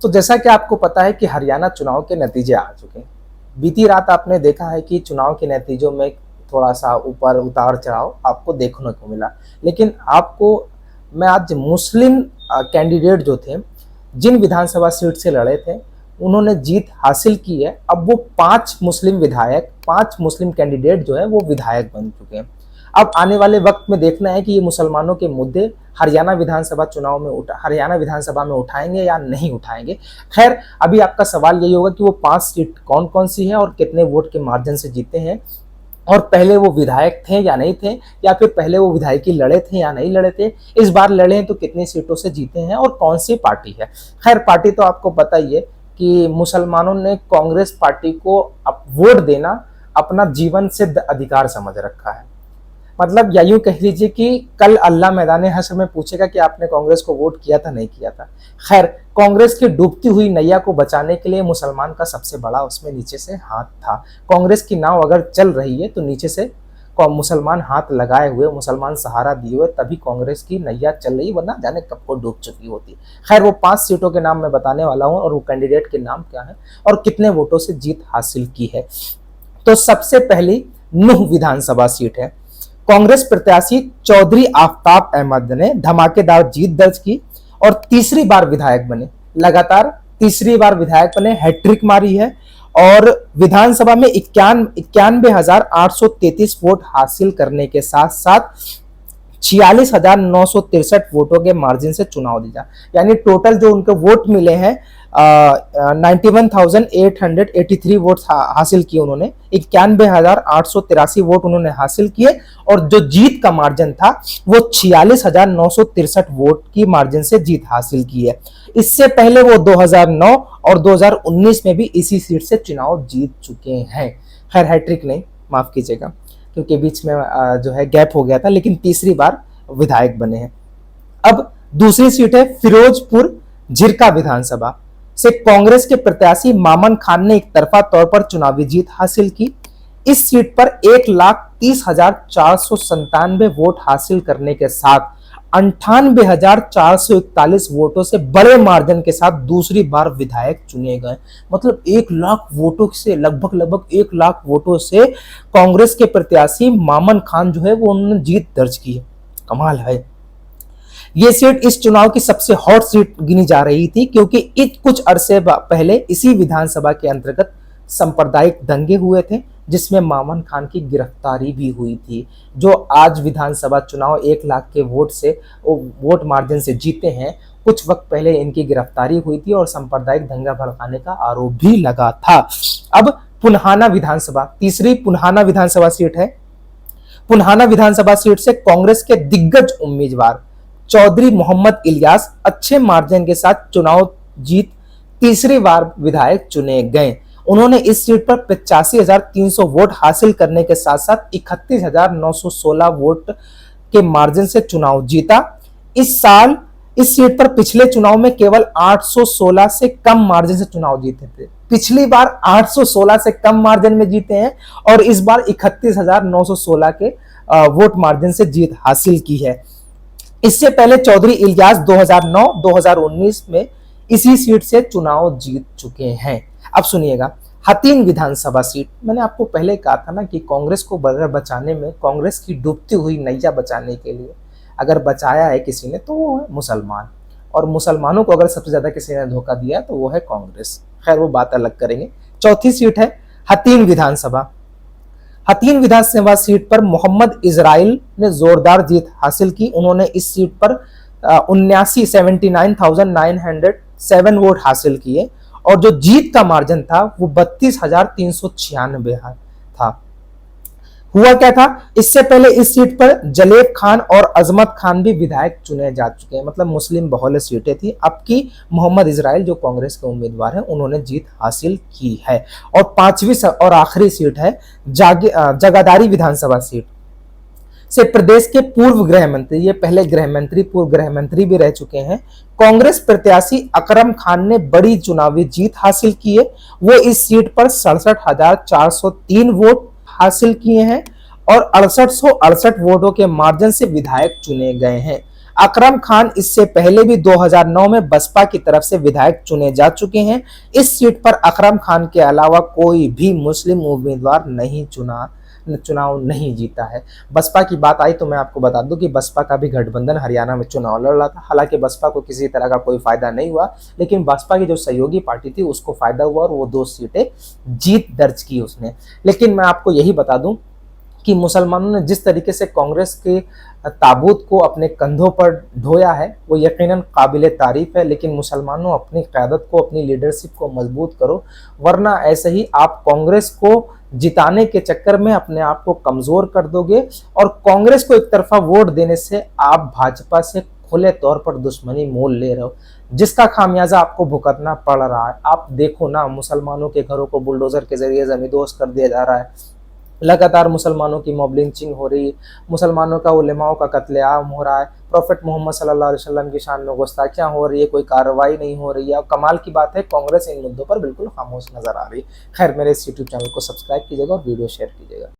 तो जैसा कि आपको पता है कि हरियाणा चुनाव के नतीजे आ चुके हैं। बीती रात आपने देखा है कि चुनाव के नतीजों में थोड़ा सा ऊपर उतार चढ़ाव आपको देखने को मिला। लेकिन आपको मैं आज मुस्लिम कैंडिडेट जो थे, जिन विधानसभा सीट से लड़े थे, उन्होंने जीत हासिल की है। अब वो 5 मुस्लिम विधायक, 5 मुस्लिम कैंडिडेट जो है वो विधायक बन चुके हैं। अब आने वाले वक्त में देखना है कि ये मुसलमानों के मुद्दे हरियाणा विधानसभा में उठाएंगे या नहीं उठाएंगे। खैर, अभी आपका सवाल यही होगा कि वो 5 सीट कौन कौन सी है और कितने वोट के मार्जिन से जीते हैं, और पहले वो विधायक थे या नहीं थे, या फिर पहले वो विधायकी लड़े थे या नहीं लड़े थे, इस बार लड़े हैं तो कितनी सीटों से जीते हैं और कौन सी पार्टी है। खैर, पार्टी तो आपको पता ही है कि मुसलमानों ने कांग्रेस पार्टी को वोट देना अपना जीवन सिद्ध अधिकार समझ रखा है। मतलब या यूं कह लीजिए कि कल अल्लाह मैदान हश्र में पूछेगा कि आपने कांग्रेस को वोट किया था नहीं किया था। खैर, कांग्रेस की डूबती हुई नैया को बचाने के लिए मुसलमान का सबसे बड़ा उसमें नीचे से हाथ था। कांग्रेस की नाव अगर चल रही है तो नीचे से मुसलमान हाथ लगाए हुए, मुसलमान सहारा दिए हुए, तभी कांग्रेस की नैया चल रही, वरना जाने कब को डूब चुकी होती। खैर, वो 5 सीटों के नाम मैं बताने वाला हूं और वो कैंडिडेट के नाम क्या है और कितने वोटों से जीत हासिल की है। तो सबसे पहली नूह विधानसभा सीट है। कांग्रेस प्रत्याशी चौधरी आफ्ताब अहमद ने धमाकेदार जीत दर्ज की और तीसरी बार विधायक बने। लगातार तीसरी बार विधायक बने, हैट्रिक मारी है और विधानसभा में 91,833 वोट हासिल करने के साथ साथ 46,963 वोटों के मार्जिन से चुनाव जीता। यानी टोटल जो उनको वोट मिले हैं 91,883 वोट हासिल किए उन्होंने, 91,883 वोट उन्होंने हासिल किए और जो जीत का मार्जिन था वो 46,963 वोट की मार्जिन से जीत हासिल की है। इससे पहले वो 2009 और 2019 में भी इसी सीट से चुनाव जीत चुके हैं। खैर, हैट्रिक नहीं, माफ कीजिएगा क्योंकि बीच में जो है गैप हो गया था, लेकिन तीसरी बार विधायक बने हैं। अब दूसरी सीट है फिरोजपुर झिरका विधानसभा से कांग्रेस के प्रत्याशी मामन खान ने एक तरफा तौर पर चुनावी जीत हासिल की। इस सीट पर 1,30,497 वोट हासिल करने के साथ 98,441 वोटों से बड़े मार्जिन के साथ दूसरी बार विधायक चुने गए। मतलब 1 लाख वोटों से, लगभग 1 लाख वोटों से कांग्रेस के प्रत्याशी मामन खान जो है वो उन्होंने जीत दर्ज की है। कमाल है। ये सीट इस चुनाव की सबसे हॉट सीट गिनी जा रही थी क्योंकि कुछ अरसे पहले इसी विधानसभा के अंतर्गत सांप्रदायिक दंगे हुए थे जिसमें मामन खान की गिरफ्तारी भी हुई थी। जो आज विधानसभा चुनाव 1 लाख के वोट मार्जिन से जीते हैं, कुछ वक्त पहले इनकी गिरफ्तारी हुई थी और सांप्रदायिक दंगा भड़काने का आरोप भी लगा था। अब पुन्हाना विधानसभा, तीसरी पुन्हाना विधानसभा सीट है। पुन्हाना विधानसभा सीट से कांग्रेस के दिग्गज उम्मीदवार चौधरी मोहम्मद इलियास अच्छे मार्जिन के साथ चुनाव जीत तीसरी बार विधायक चुने गए। उन्होंने इस सीट पर 85,300 वोट हासिल करने के साथ साथ 31,916 वोट के मार्जिन से चुनाव जीता। इस साल इस सीट पर पिछले चुनाव में केवल 816 से कम मार्जिन से चुनाव जीते थे। पिछली बार 816 से कम मार्जिन में जीते हैं और इस बार 31,916 के वोट मार्जिन से जीत हासिल की है। इससे पहले चौधरी इलियास 2009-2019 में इसी सीट से चुनाव जीत चुके हैं। अब सुनिएगा, हथीन विधानसभा सीट। मैंने आपको पहले कहा था ना कि कांग्रेस को बचाने में, कांग्रेस की डूबती हुई नैया बचाने के लिए अगर बचाया है किसी ने तो वो है मुसलमान, और मुसलमानों को अगर सबसे ज्यादा किसी ने धोखा दिया तो वो है कांग्रेस। खैर, वो बात अलग करेंगे। चौथी सीट है हथीन विधानसभा। हथीन विधानसभा सीट पर मोहम्मद इजराइल ने जोरदार जीत हासिल की। उन्होंने इस सीट पर 79,907 वोट हासिल किए और जो जीत का मार्जिन था वो 32,396 था। हुआ क्या था, इससे पहले इस सीट पर जलेब खान और अजमत खान भी विधायक चुने जा चुके हैं। मतलब मुस्लिम बहुल सीटें थी। अब की मोहम्मद इजराइल जो कांग्रेस के उम्मीदवार हैं उन्होंने जीत हासिल की है। और 5वीं और आखिरी सीट है जगादारी विधानसभा सीट से प्रदेश के पूर्व गृह मंत्री, ये पहले गृह मंत्री, पूर्व गृह मंत्री भी रह चुके हैं, कांग्रेस प्रत्याशी अकरम खान ने बड़ी चुनावी जीत हासिल की है। वो इस सीट पर 67,403 वोट हासिल किए हैं और 6868 वोटों के मार्जिन से विधायक चुने गए हैं। अकरम खान इससे पहले भी 2009 में बसपा की तरफ से विधायक चुने जा चुके हैं। इस सीट पर अकरम खान के अलावा कोई भी मुस्लिम उम्मीदवार नहीं चुनाव नहीं जीता है। बसपा की बात आई तो मैं आपको बता दूं कि बसपा का भी गठबंधन हरियाणा में चुनाव लड़ रहा था। हालांकि बसपा को किसी तरह का कोई फायदा नहीं हुआ, लेकिन बसपा की जो सहयोगी पार्टी थी उसको फायदा हुआ और वो 2 सीटें जीत दर्ज की उसने। लेकिन मैं आपको यही बता दूं कि मुसलमानों ने जिस तरीके से कांग्रेस के ताबूत को अपने कंधों पर ढोया है वो यकीनन काबिल तारीफ है। लेकिन मुसलमानों, अपनी क़यादत को, अपनी लीडरशिप को मजबूत करो, वरना ऐसे ही आप कांग्रेस को जिताने के चक्कर में अपने आप को कमजोर कर दोगे और कांग्रेस को एक तरफा वोट देने से आप भाजपा से खुले तौर पर दुश्मनी मोल ले रहे हो, जिसका खामियाजा आपको भुगतना पड़ रहा है। आप देखो ना, मुसलमानों के घरों को बुलडोजर के जरिए जमींदोज कर दिया जा रहा है, लगातार मुसलमानों की मॉब लिंचिंग हो रही है, मुसलमानों का उलेमाओं का कत्लेआम हो रहा है, प्रॉफेट मोहम्मद सल्लल्लाहु अलैहि वसल्लम की शान में गुस्ताखियां हो रही है, कोई कार्रवाई नहीं हो रही है। और कमाल की बात है, कांग्रेस इन मुद्दों पर बिल्कुल खामोश नजर आ रही है। खैर, मेरे इस यूट्यूब चैनल को सब्सक्राइब कीजिएगा और वीडियो शेयर कीजिएगा।